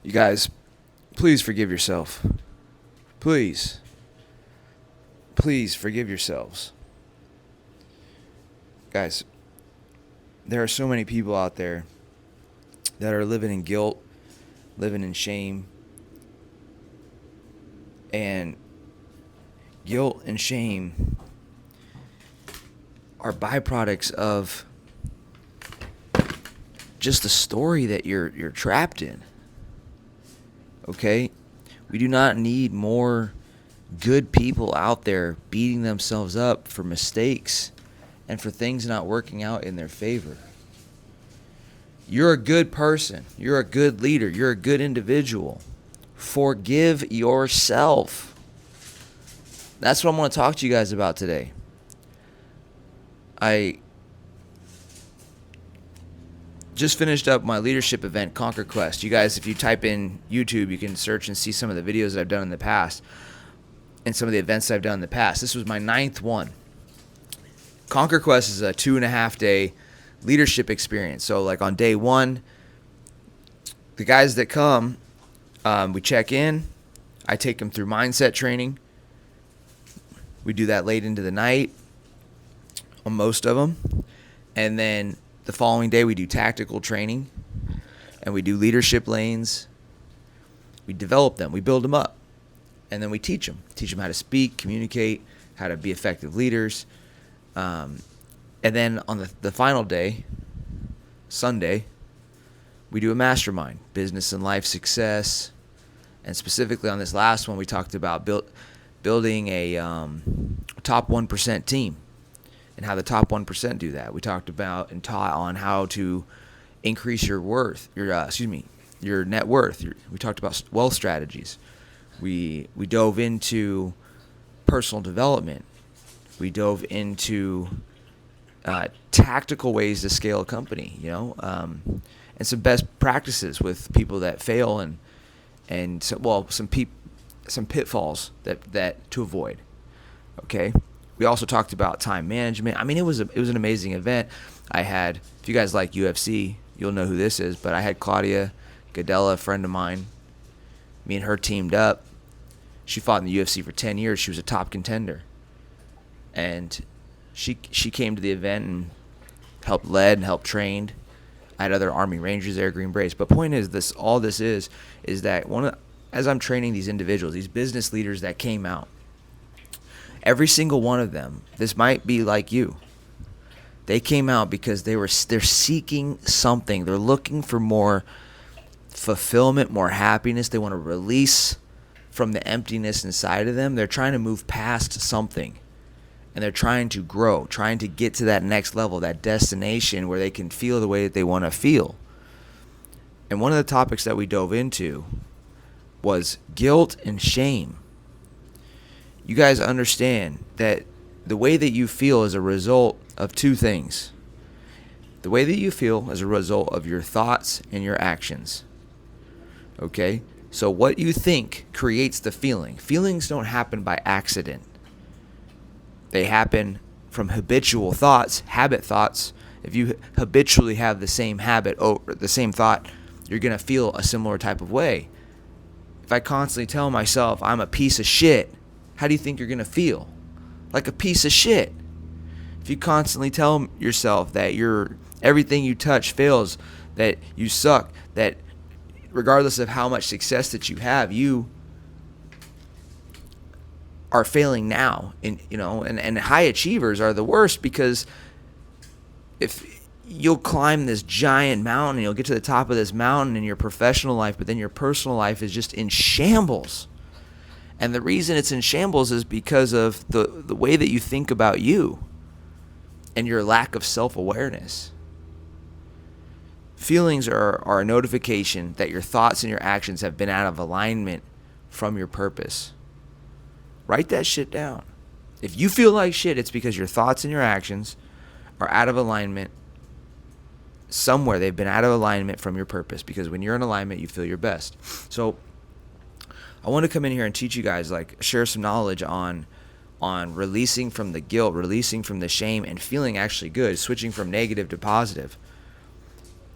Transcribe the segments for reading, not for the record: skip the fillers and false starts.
You guys, please forgive yourself. Please. Please forgive yourselves. Guys, there are so many people out there that are living in guilt, living in shame. And guilt and shame are byproducts of just the story that you're trapped in. Okay? We do not need more good people out there beating themselves up for mistakes and for things not working out in their favor. You're a good person. You're a good leader. You're a good individual. Forgive yourself. That's what I'm going to talk to you guys about today. I just finished up my leadership event, Conquer Quest. You guys, if you type in YouTube, you can search and see some of the videos that I've done in the past and some of the events that I've done in the past. This was my 9th one. Conquer Quest is a 2.5 day leadership experience. So like on day 1, the guys that come, we check in. I take them through mindset training. We do that late into the night on most of them. And then the following day we do tactical training and we do leadership lanes. We develop them. We build them up. And then we teach them. Teach them how to speak, communicate, how to be effective leaders. And then on the final day, Sunday, we do a mastermind, business and life success. And specifically on this last one, we talked about building a top 1% team and how the top 1% do that. We talked about and taught on how to increase your worth, your net worth. We talked about wealth strategies. We dove into personal development. We dove into tactical ways to scale a company, and some best practices with people that fail and some pitfalls that to avoid. Okay. We also talked about time management. I mean, it was an amazing event. I had, if you guys like UFC, you'll know who this is, but I had Claudia Gadella, a friend of mine. Me and her teamed up. She fought in the UFC for 10 years. She was a top contender. And she came to the event and helped led and helped trained. I had other Army Rangers there, Green Berets. But point is, this is that as I'm training these individuals, these business leaders that came out, every single one of them, this might be like you. They came out because they're seeking something. They're looking for more fulfillment, more happiness. They want to release from the emptiness inside of them. They're trying to move past something. And they're trying to grow, trying to get to that next level, that destination where they can feel the way that they want to feel. And one of the topics that we dove into was guilt and shame. You guys understand that the way that you feel is a result of two things. The way that you feel is a result of your thoughts and your actions. Okay? So what you think creates the feeling. Feelings don't happen by accident. They happen from habitual thoughts, habit thoughts. If you habitually have the same habit or the same thought, you're going to feel a similar type of way. If I constantly tell myself I'm a piece of shit, how do you think you're going to feel? Like a piece of shit. If you constantly tell yourself that everything you touch fails, that you suck, that regardless of how much success that you have, you are failing now, and high achievers are the worst, because if you'll climb this giant mountain and you'll get to the top of this mountain in your professional life, but then your personal life is just in shambles. And the reason it's in shambles is because of the way that you think about you and your lack of self-awareness. Feelings are a notification that your thoughts and your actions have been out of alignment from your purpose. Write that shit down. If you feel like shit, it's because your thoughts and your actions are out of alignment. Somewhere they've been out of alignment from your purpose, because when you're in alignment, you feel your best. So I want to come in here and teach you guys, share some knowledge on releasing from the guilt, releasing from the shame, and feeling actually good, switching from negative to positive.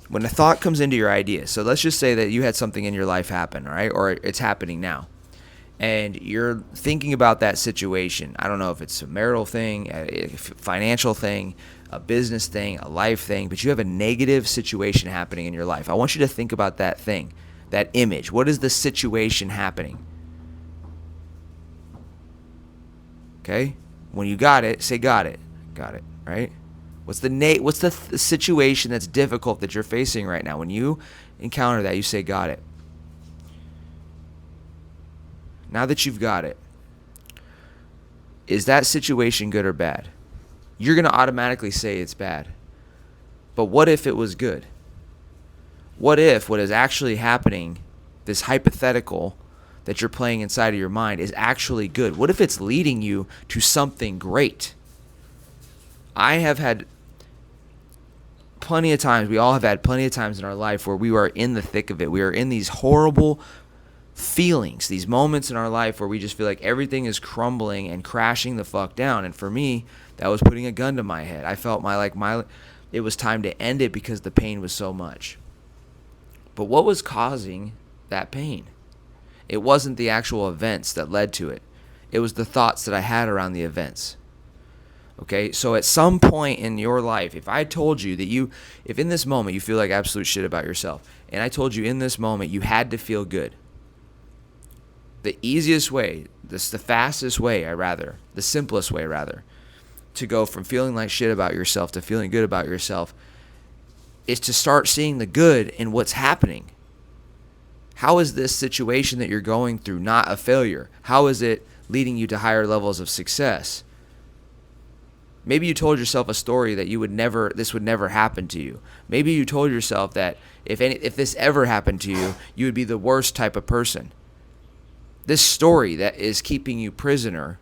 when a thought comes into your idea, so let's just say that you had something in your life happen, all right, or it's happening now, and you're thinking about that situation. I don't know if it's a marital thing, a financial thing, a business thing, a life thing, but you have a negative situation happening in your life. I want you to think about that thing, that image. What is the situation happening? Okay? When you got it, say got it. Got it, right? What's the situation that's difficult that you're facing right now? When you encounter that, you say got it. Now that you've got it, is that situation good or bad? You're going to automatically say it's bad. But what if it was good? What if what is actually happening, this hypothetical that you're playing inside of your mind, is actually good? What if it's leading you to something great? I have had plenty of times, we all have had plenty of times in our life where we are in the thick of it. We are in these horrible feelings, these moments in our life where we just feel like everything is crumbling and crashing the fuck down. And for me, that was putting a gun to my head. I felt it was time to end it because the pain was so much. But what was causing that pain? It wasn't the actual events that led to it. It was the thoughts that I had around the events. Okay, so at some point in your life, if I told you that if in this moment you feel like absolute shit about yourself, and I told you in this moment you had to feel good, the easiest way, the fastest way, the simplest way rather, to go from feeling like shit about yourself to feeling good about yourself is to start seeing the good in what's happening. How is this situation that you're going through not a failure? How is it leading you to higher levels of success? Maybe you told yourself a story that this would never happen to you. Maybe you told yourself that if this ever happened to you, you would be the worst type of person. This story that is keeping you prisoner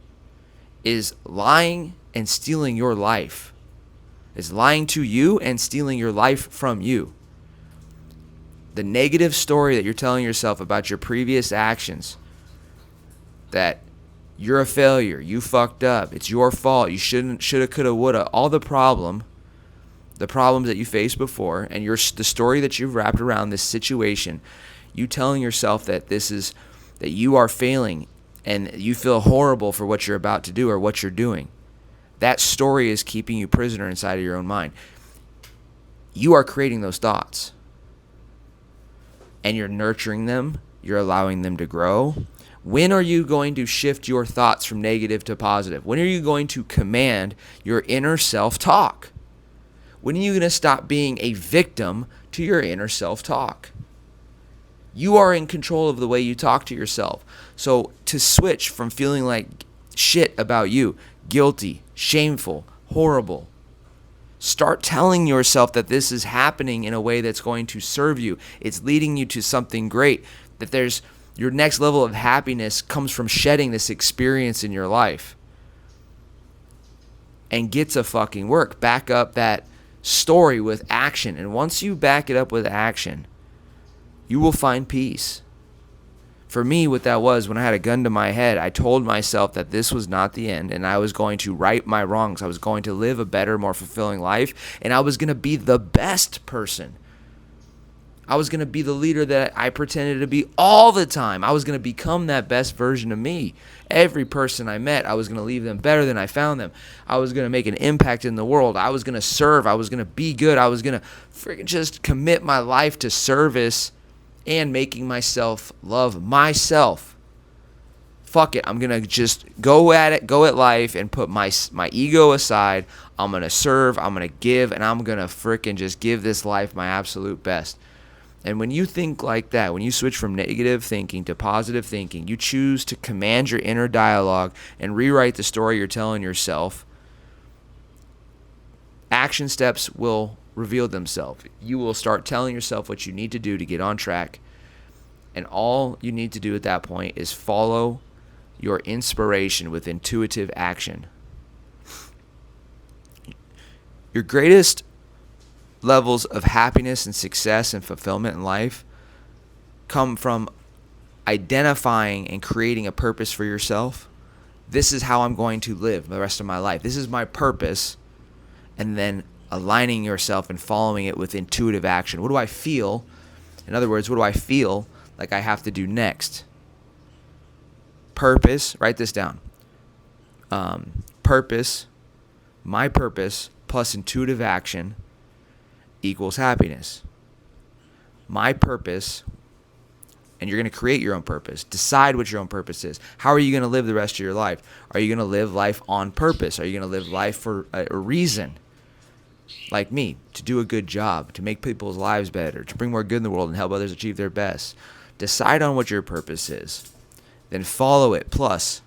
is lying and stealing your life. Is lying to you and stealing your life from you. The negative story that you're telling yourself about your previous actions, that you're a failure, you fucked up, it's your fault, you shouldn't, shoulda, coulda, woulda, all the problems that you faced before, and the story that you've wrapped around this situation, you telling yourself that that you are failing and you feel horrible for what you're about to do or what you're doing. That story is keeping you prisoner inside of your own mind. You are creating those thoughts. And you're nurturing them. You're allowing them to grow. When are you going to shift your thoughts from negative to positive? When are you going to command your inner self-talk? When are you going to stop being a victim to your inner self-talk? You are in control of the way you talk to yourself. So to switch from feeling like shit about you, guilty, shameful, horrible, start telling yourself that this is happening in a way that's going to serve you. It's leading you to something great. That your next level of happiness comes from shedding this experience in your life. And get to fucking work. Back up that story with action. And once you back it up with action, you will find peace. For me, what that was, when I had a gun to my head, I told myself that this was not the end, and I was going to right my wrongs. I was going to live a better, more fulfilling life, and I was going to be the best person. I was going to be the leader that I pretended to be all the time. I was going to become that best version of me. Every person I met, I was going to leave them better than I found them. I was going to make an impact in the world. I was going to serve. I was going to be good. I was going to freaking just commit my life to service and making myself love myself. Fuck it. I'm going to just go at life and put my ego aside. I'm going to serve. I'm going to give. And I'm going to freaking just give this life my absolute best. And when you think like that, when you switch from negative thinking to positive thinking, you choose to command your inner dialogue and rewrite the story you're telling yourself, action steps will reveal themselves. You will start telling yourself what you need to do to get on track. And all you need to do at that point is follow your inspiration with intuitive action. Your greatest levels of happiness and success and fulfillment in life come from identifying and creating a purpose for yourself. This is how I'm going to live the rest of my life. This is my purpose. And then aligning yourself and following it with intuitive action. What do I feel? In other words, what do I feel like I have to do next? Purpose, write this down. Purpose, my purpose plus intuitive action equals happiness. My purpose, and you're going to create your own purpose. Decide what your own purpose is. How are you going to live the rest of your life? Are you going to live life on purpose? Are you going to live life for a reason? Like me, to do a good job, to make people's lives better, to bring more good in the world and help others achieve their best. Decide on what your purpose is. Then follow it. Plus,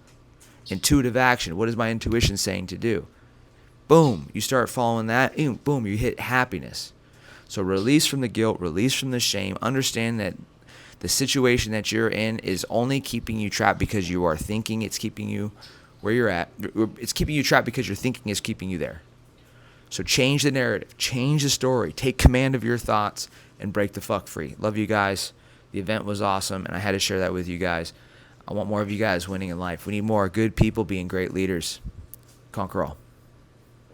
intuitive action. What is my intuition saying to do? Boom. You start following that. Boom. You hit happiness. So release from the guilt. Release from the shame. Understand that the situation that you're in is only keeping you trapped because you are thinking it's keeping you where you're at. It's keeping you trapped because your thinking is keeping you there. So change the narrative. Change the story. Take command of your thoughts and break the fuck free. Love you guys. The event was awesome, and I had to share that with you guys. I want more of you guys winning in life. We need more good people being great leaders. Conquer all.